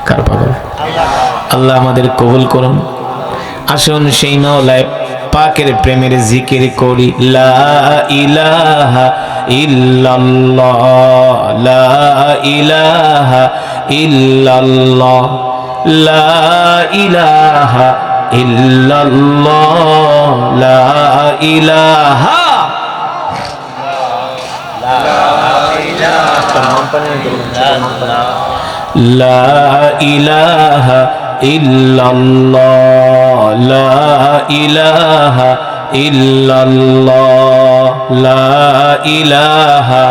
Speaker 1: কার পাগল? আল্লাহ আমাদের কবুল করুন। আসুন সেই মাওলায় পাকের প্রেমের জিকির করি। লা ইলাহা ইল্লাল্লাহ, লা ইলাহা ইল্লাল্লাহ, লা ইলাহা ইল্লাল্লাহ লা ইলাহা লা ইলাহা ইল্লাল্লাহ লা ইলাহা ইল্লাল্লাহ লা ইলাহা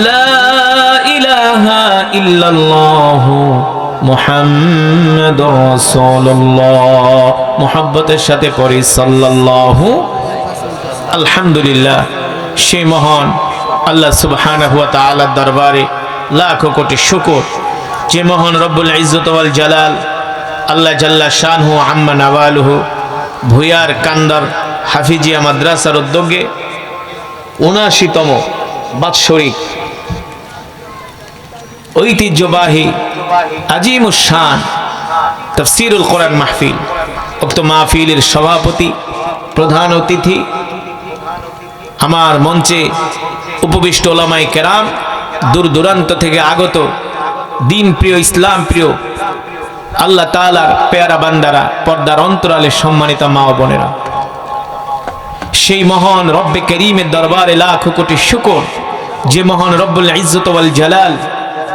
Speaker 1: লা ইলাহা ইল্লাল্লাহ মুহাম্মাদুর রাসূলুল্লাহ। মুহাব্বতের সাথে পড়ি সাল্লাল্লাহু। আলহামদুলিল্লাহ, সেই মহান আল্লাহ সুবহানাহু ওয়া তাআলার দরবারে লাখো কোটি শুকর, যে মহান রব্বুল ইজ্জত ওয়াল জালাল আল্লাহ জাল্লা শানহু আম্মা নাওয়ালুহু ভুয়ার কান্দার হাফিজিয়া মাদ্রাসার উদ্যোগে ৭৯তম বাৎসরিক ঐতিহ্যবাহী আজিমুস শান তাফসীরুল কোরআন মাহফিল, উক্ত মাহফিলের সভাপতি প্রধান অতিথি আমার মঞ্চে উপবিষ্ট ওলামায়ে কেরাম, দূর দূরান্ত থেকে আগত দিন প্রিয় ইসলাম প্রিয় আল্লাহ তাআলার পেয়ারা বান্দারা, পর্দার অন্তরালে সম্মানিত মা ও বোনেরা, সেই মহান রব্বে করিমের দরবারে লাখো কোটি শুকর, যে মহান রব্বুল ইজ্জত ওয়াল জালাল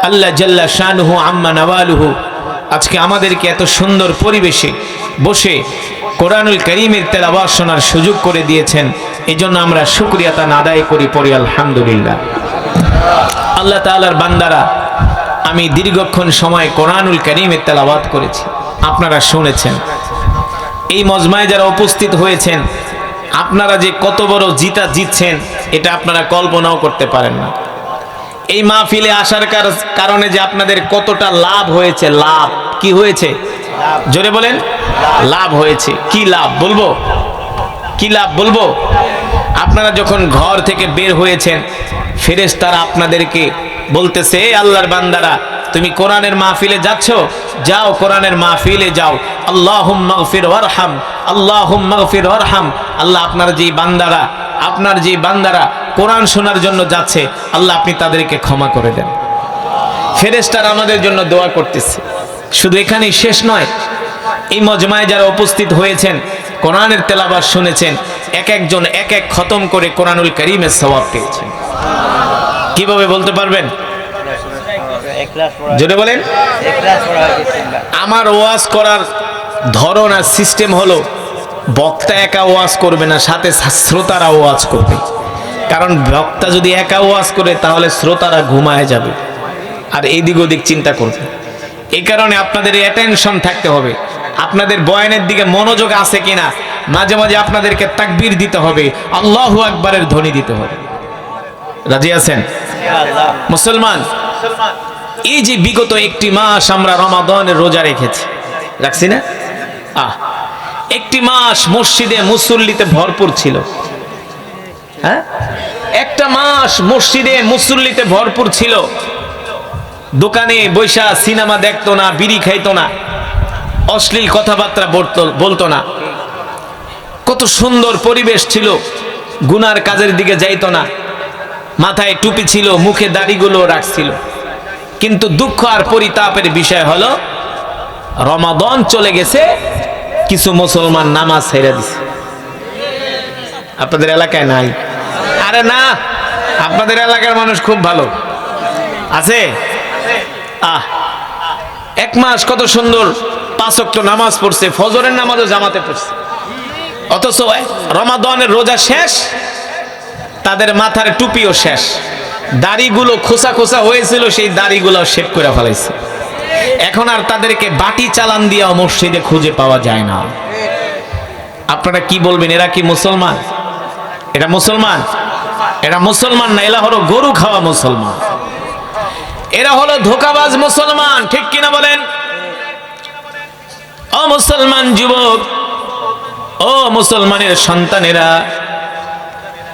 Speaker 1: আল্লাহ জাল্লা শানুহু আম্মা নাওয়ালুহু আজকে আমাদেরকে এত সুন্দর পরিবেশে বসে কোরআনুল কারীমের তেলাওয়াত শোনার সুযোগ করে দিয়েছেন। এজন্য আমরা শুকরিয়া তান আদায় করি, পড়ি আলহামদুলিল্লাহ। আল্লাহ তাআলার বান্দারা, আমি দীর্ঘক্ষণ সময় কোরআনুল কারীমের তেলাওয়াত করেছি, আপনারা শুনেছেন। এই মজমায় যারা উপস্থিত হয়েছেন, আপনারা যে কত বড় জিতা জিতছেন এটা আপনারা কল্পনাও করতে পারেন না। এই মাহফিলে আসার কারণে যে আপনাদের কতটা লাভ হয়েছে, লাভ কি হয়েছে জোরে বলেন, লাভ হয়েছে। কি লাভ বলবো, কি লাভ বলবো? আপনারা যখন ঘর থেকে বের হয়েছেন, ফেরেশতারা আপনাদেরকে বলতেছে, এই আল্লাহর বান্দারা তুমি কোরআনের মাহফিলে যাচ্ছ, যাও কোরআনের মাহফিলে যাও। আল্লাহুম্মা গফির ওয়ারহাম, আল্লাহুম্মা গফির ওয়ারহাম। আল্লাহ আপনার যে বান্দারা কোরআন শোনার জন্য যাচ্ছে, আল্লাহ আপনি তাদেরকে ক্ষমা করে দেন। ফেরেশতারা আমাদের জন্য দোয়া করতেছে। শুধু এখানেই শেষ নয়, এই মজমায় যারা উপস্থিত হয়েছেন, কোরআনের তেলাওয়াত শুনেছেন, এক একজন এক এক খতম করে কোরআনুল কারীমের সওয়াব পেয়েছেন। কিভাবে বলতে পারবেন? জোরে বলেন। আমার ওয়াজ করার ধরন আর সিস্টেম হলো, বক্তা একা ওয়াজ করবে না, সাথে শ্রোতারা ওয়াজ করবে। কারণ বক্তা যদি একা ওয়াজ করে তাহলে শ্রোতারা ঘুমায় যাবে আর এইদিক ওদিক চিন্তা করবে। এই কারণে আপনাদের অ্যাটেনশন থাকতে হবে, আপনাদের বয়ানের দিকে মনোযোগ আছে কিনা। মাঝে মাঝে আপনাদেরকে তাকবীর দিতে হবে, আল্লাহু আকবারের ধ্বনি দিতে হবে। রাজি আছেন মুসলমান? এই যে বিগত একটি মাস আমরা রমাদানের রোজা রেখেছি, রাখছি না? একটি মাস মসজিদে মুসল্লিতে ভরপুর ছিল। হ্যাঁ, একটা মাস মসজিদে মুসল্লিতে ভরপুর ছিল। দোকানে বৈশা সিনেমা দেখতো না, বিড়ি খাইতো না, অশ্লীল কথাবার্তা বলতো না। কত সুন্দর পরিবেশ ছিল, গুনার কাজের দিকে যাইতো না, মাথায় টুপি ছিল, মুখে দাড়িগুলো রাখছিল। কিন্তু দুঃখ আর পরিতাপের বিষয় হলো, রমাদান চলে গেছে, কিছু মুসলমান নামাজ ছেড়ে দিছে। আপনাদের এলাকায় নাই? আরে না, আপনাদের এলাকার মানুষ খুব ভালো আছে। এক মাস কত সুন্দর 5 ওয়াক্ত নামাজ পড়ছে, ফজরের নামাজও জামাতে পড়ছে। অথচ রমাদানের রোজা শেষ, তাদের মাথার টুপিও শেষ, দাড়িগুলো খোসা খোসা হয়েছিল, সেই দাড়িগুলো শেভ করে ফেলাইছে। এখন আর তাদেরকে বাটি চালান দিয়েও মসজিদে খুঁজে পাওয়া যায় না। আপনারা কি বলবেন, এরা কি মুসলমান? এরা মুসলমান? এরা মুসলমান না, এরা হলো গরু খাওয়া মুসলমান, এরা হলো ধোঁকাবাজ মুসলমান। ঠিক কিনা বলেন? ও মুসলমান যুবক, ও মুসলমানের সন্তানেরা,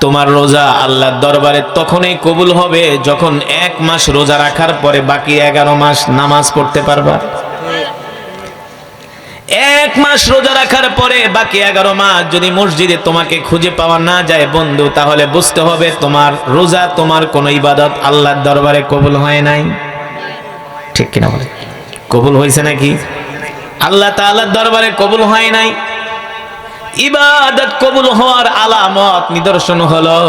Speaker 1: তোমার রোজা আল্লাহর দরবারে তখনই কবুল হবে যখন 1 মাস রোজা রাখার পরে বাকি 11 মাস নামাজ পড়তে পারবা। 1 মাস রোজা রাখার পরে বাকি 11 মাস যদি মসজিদে তোমাকে খুঁজে পাওয়া না যায় বন্ধু, তাহলে বুঝতে হবে তোমার রোজা, তোমার কোনো ইবাদত আল্লাহর দরবারে কবুল হয় নাই। ঠিক কিনা বলে? কবুল হয়েছে নাকি? আল্লাহ তাআলার দরবারে কবুল হয় নাই। ইবাদত কবুল হওয়ার আলামত নিদর্শন হলো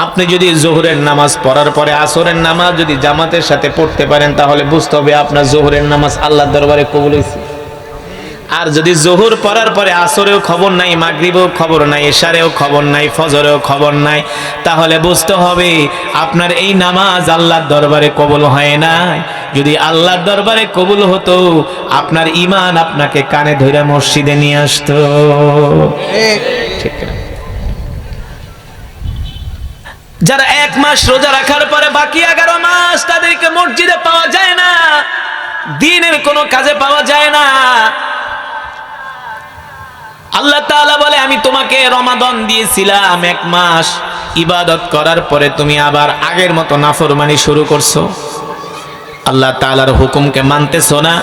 Speaker 1: আপনি যদি যোহরের নামাজ পড়ার পরে আসরের নামাজ যদি জামাতের সাথে পড়তে পারেন, তাহলে বুঝতে হবে আপনার যোহরের নামাজ আল্লাহর দরবারে কবুল হয়েছে। আর যদি যোহর পড়ার পরে আসরেও খবর নাই, মাগরিবেও খবর নাই, এশারেও খবর নাই, ফজরেও খবর নাই, তাহলে বুঝতে হবে আপনার এই নামাজ আল্লাহর দরবারে কবুল হয় না। যদি আল্লাহর দরবারে কবুল হতো, আপনার ঈমান আপনাকে কানে ধরে মসজিদে নিয়ে আসতো। ঠিক না? যারা 1 মাস রোজা রাখার পরে বাকি 11 মাস তাদেরকে মসজিদে পাওয়া যায় না, দ্বীনের কোনো কাজে পাওয়া যায় না। আল্লাহ তাআলা বলে, আমি তোমাকে রমাদান দিয়েছিলাম 1 মাস, ইবাদত করার পরে তুমি আবার আগের মতো নাফরমানি শুরু করছো, আল্লাহ তাআলার হুকুমকে মানতেছো না।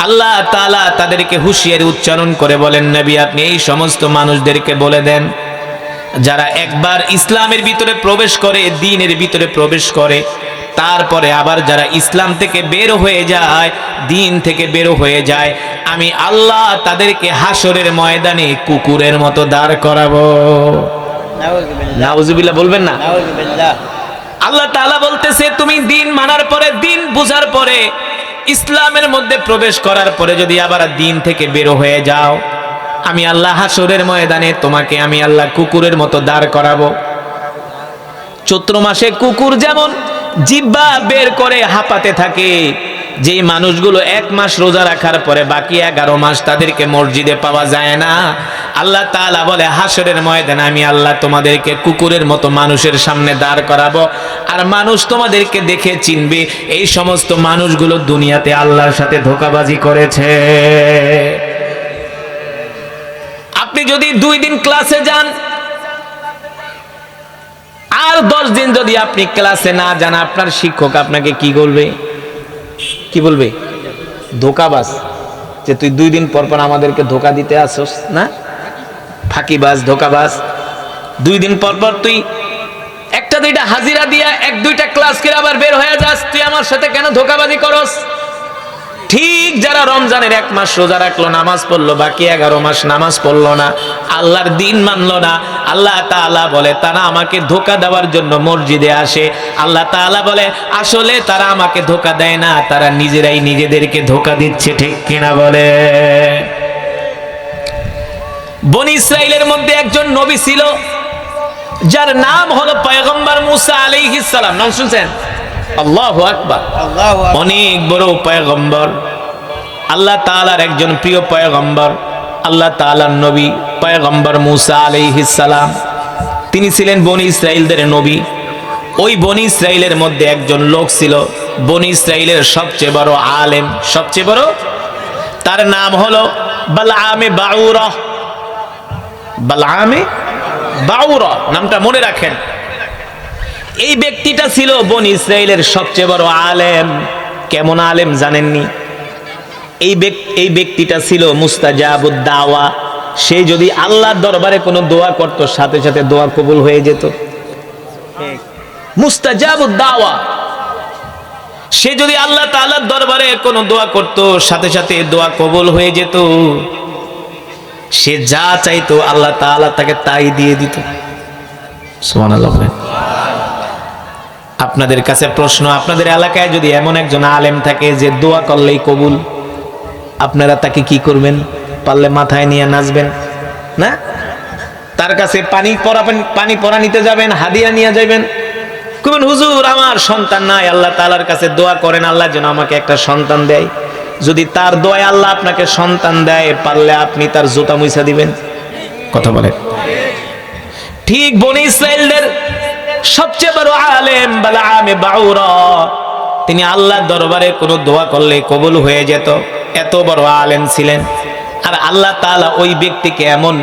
Speaker 1: আল্লাহ তাআলা তাদেরকে হুঁশিয়ারি উচ্চারণ করে বলেন, নবী আপনি এই সমস্ত মানুষদেরকে বলে দেন, যারা একবার ইসলামের ভিতরে প্রবেশ করে, দ্বীনের ভিতরে প্রবেশ করে, তারপরে আবার যারা ইসলাম থেকে বের হয়ে যায়, দ্বীন থেকে বের হয়ে যায়, আমি আল্লাহ তাদেরকে হাসরের ময়দানে কুকুরের মতো দাঁড় করাবো। নাউজুবিল্লাহ বলবেন না? আল্লাহ তাআলা বলতেছে, তুমি দ্বীন মানার পরে, দ্বীন বুঝার পরে, ইসলামের মধ্যে প্রবেশ করার পরে যদি আবার দ্বীন থেকে বের হয়ে যাও, আমি আল্লাহ হাসরের ময়দানে তোমাকে আমি আল্লাহ কুকুরের মতো দাঁড় করাবো। চৈত্র মাসে কুকুর যেমন জিহ্বা বের করে হাঁপাতে থাকে, যেই মানুষগুলো 1 মাস রোজা রাখার পরে বাকি 11 মাস তাদেরকে মসজিদে পাওয়া যায় না, আল্লাহ তাআলা বলে হাসরের ময়দানে আমি আল্লাহ তোমাদেরকে কুকুরের মতো মানুষের সামনে দাঁড় করাবো, আর মানুষ তোমাদেরকে দেখে চিনবে এই সমস্ত মানুষগুলো দুনিয়াতে আল্লাহর সাথে ধোঁকাবাজি করেছে। আপনি যদি 2 দিন ক্লাসে যান আর 10 দিন যদি আপনি ক্লাসে না যান, আপনার শিক্ষক আপনাকে কি বলবে? কি বলবে? ধোঁকাবাজ, যে তুই 2 দিন পর পর আমাদেরকে ধোঁকা দিতে আসছ না, ফাঁকিবাজ, ধোঁকাবাজ। 2 দিন পর পর তুই 1-2টা হাজিরা দিয়া 1-2টা ক্লাস করে আবার বের হয়ে যাস, তুই আমার সাথে কেন ধোঁকাবাজি করস? ঠিক যারা রমজানের 1 মাস রোজা রাখলো, নামাজ পড়লো, বাকি 11 মাস নামাজ পড়লো না, আল্লাহর দ্বীন মানলো না, আল্লাহ তাআলা বলে তারা আমাকে ধোঁকা দেওয়ার জন্য মসজিদে আসে। আল্লাহ তাআলা বলে আসলে তারা আমাকে ধোঁকা দেয় না, তারা নিজেরাই নিজেদেরকে ধোঁকা দিচ্ছে। ঠিক কিনা বলে? বনি ইসরাইলের মধ্যে একজন নবী ছিল, যার নাম হলো পয়গম্বর মুসা আলাইহিস সালাম। নাম শুনছেন? আল্লাহু আকবার। অনেক বড় পয়গম্বর, আল্লাহ তাআলার একজন প্রিয় পয়গম্বর, আল্লাহ তাআলার নবী পয়গম্বর মুসা আলাইহিস সালাম। তিনি ছিলেন বনি ইসরাইলদের নবী। ওই বনি ইসরাইলের মধ্যে একজন লোক ছিল, বনি ইসরাইলের সবচেয়ে বড় আলেম, সবচেয়ে বড়, তার নাম হলো বালআমে বাউরা। বালআমে বাউরা নামটা মনে রাখেন। এই ব্যক্তিটা ছিল বনি ইসরাইলের সবচেয়ে বড় আলেম। কেমন আলেম জানেননি? এই ব্যক্তিটা ছিল মুস্তাজাবুদ দাওয়া। সে যদি আল্লাহর দরবারে কোনো দোয়া করত, সাথে সাথে দোয়া কবুল হয়ে যেত। মুস্তাজাবুদ দাওয়া। সে যদি আল্লাহ তাআলার দরবারে কোনো দোয়া করত, সাথে সাথে দোয়া কবুল হয়ে যেত। সে যা চাইতো আল্লাহ তাআলা তাকে তাই দিয়ে দিত। সুবহানাল্লাহ। আপনাদের কাছে প্রশ্ন, আপনাদের এলাকায় যদি এমন একজন আলেম থাকে যে দোয়া করলেই কবুল, আপনারা তাকে কি করবেন? পারলে মাথায় নিয়ে নাচবেন না? তার কাছে পানি পরা নিতে যাবেন, হাদিয়া নিয়ে যাবেন, কবেন হুজুর আমার সন্তান নাই, আল্লাহ তাআলার কাছে দোয়া করেন আল্লাহ যেন আমাকে একটা সন্তান দেয়। যদি তার দোয়ায় আল্লাহ আপনাকে সন্তান দেয়, পারলে আপনি তার জুতা মুইছা দিবেন। কথা বলেন। ঠিক বনি ইসরাইলদের সবচেয়ে বড় আলেম বালআমে বাউরা, তিনি আল্লাহর দরবারে কোনো দোয়া করলে কবুল হয়ে যেত, এত বড় আলেম ছিলেন। আর আল্লাহ তাআলা ওই ব্যক্তিকে এমন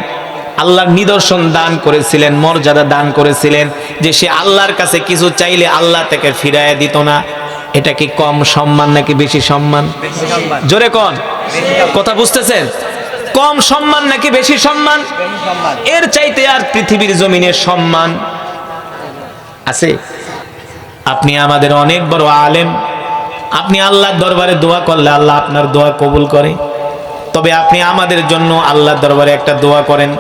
Speaker 1: আল্লাহর নিদর্শন দান করেছিলেন, মর্যাদা দান করেছিলেন, যে সে আল্লাহর কাছে কিছু চাইলে আল্লাহ থেকে ফিরাইয়া দিত না। এটা কি কম সম্মান নাকি বেশি সম্মান? জোরে কোন, কথা বুঝতেছেন? কম সম্মান নাকি বেশি সম্মান? এর চাইতে আর পৃথিবীর জমিনের সম্মান আছে? আপনি আমাদের অনেক বড় আলেম, আপনি আল্লাহর দরবারে দোয়া করলে আল্লাহ আপনার দোয়া কবুল করে। তবে আপনি আমাদের জন্য আল্লাহর দরবারে একটা দোয়া করেন।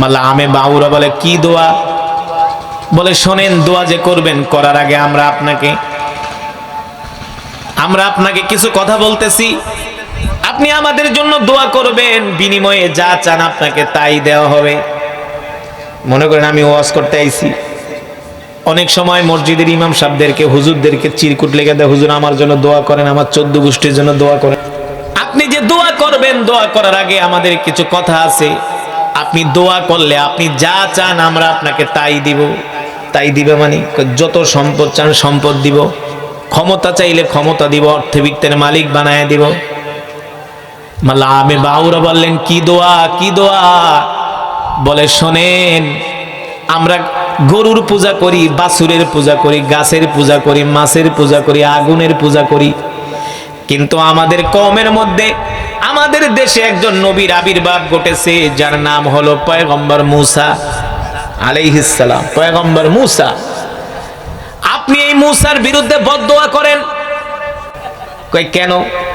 Speaker 1: মাল্লা আমে বাউরা বলে, কি দোয়া? বলে, শোনেন, দোয়া যে করবেন করার আগে আমরা আপনাকে কিছু কথা বলতেছি, আপনি আমাদের জন্য দোয়া করবেন, বিনিময়ে যা চান আপনাকে তাই দেওয়া হবে। মনে করেন আমি ওয়াজ করতে আইছি, অনেক সময় মসজিদের ইমাম সাহেবদেরকে, হুজুরদেরকে চিরকুট লেগে দেয়, হুজুর আমার জন্য দোয়া করেন, আমার 14 গোষ্ঠীর জন্য দোয়া করেন। আপনি যে দোয়া করবেন, দোয়া করার আগে আমাদের কিছু কথা আছে। আপনি দোয়া করলে আপনি যা চান আমরা আপনাকে তাই দিব। তাই দিবে মানে যত সম্পদ চান সম্পদ দিব, ক্ষমতা চাইলে ক্ষমতা দিব, অর্থবিত্তের মালিক বানায় দিব। মাল্লা আমে বাউরা বললেন, কি দোয়া, কি দোয়া? বলে, শোনেন, আমরা গরুর পূজা করি, বাছুরের পূজা করি, গাছের পূজা করি, মাছের পূজা করি, আগুনের পূজা করি, কিন্তু আমাদের কওমের মধ্যে, আমাদের দেশে একজন নবীর আবির্ভাব ঘটেছে, যার নাম হলো পয়গম্বর মূসা আলাইহিস সালাম। পয়গম্বর মূসা, আপনি এই মূসার বিরুদ্ধে বদদোয়া করেন। কই কেন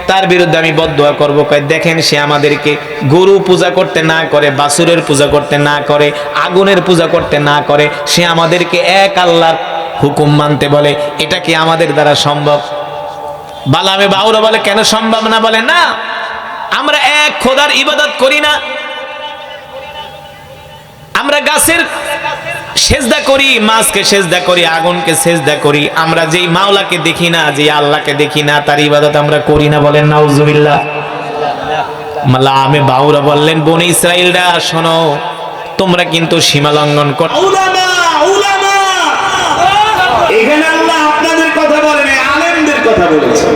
Speaker 1: তার বিরুদ্ধে আমি বদদোয়া করব? কই দেখেন, সে আমাদেরকে গরু পূজা করতে না করে, বাছুরের পূজা করতে না করে, আগুনের পূজা করতে না করে, সে আমাদেরকে এক আল্লাহর হুকুম মানতে বলে। এটা কি আমাদের দ্বারা সম্ভব? বালামে বাউরা বলে, কেন সম্ভব না? বলে, না, আমরা এক খোদার ইবাদত করি না, আমরা গাছের সেজদা করি, মাছকে সেজদা করি, আগুনকে সেজদা করি, আমরা যেই মাওলাকে দেখি না, যেই আল্লাহকে দেখি না, তার ইবাদত আমরা করি না। বলেন নাউজুবিল্লাহ। মাল্লা আমে বাউরা বললেন, বনি ইসরাইলরা শোনো, তোমরা কিন্তু সীমা লঙ্ঘন করো।
Speaker 2: উলামা, উলামা, এখানে আল্লাহ আপনাদের কথা বলেন, আলেমদের কথা বলেছেন।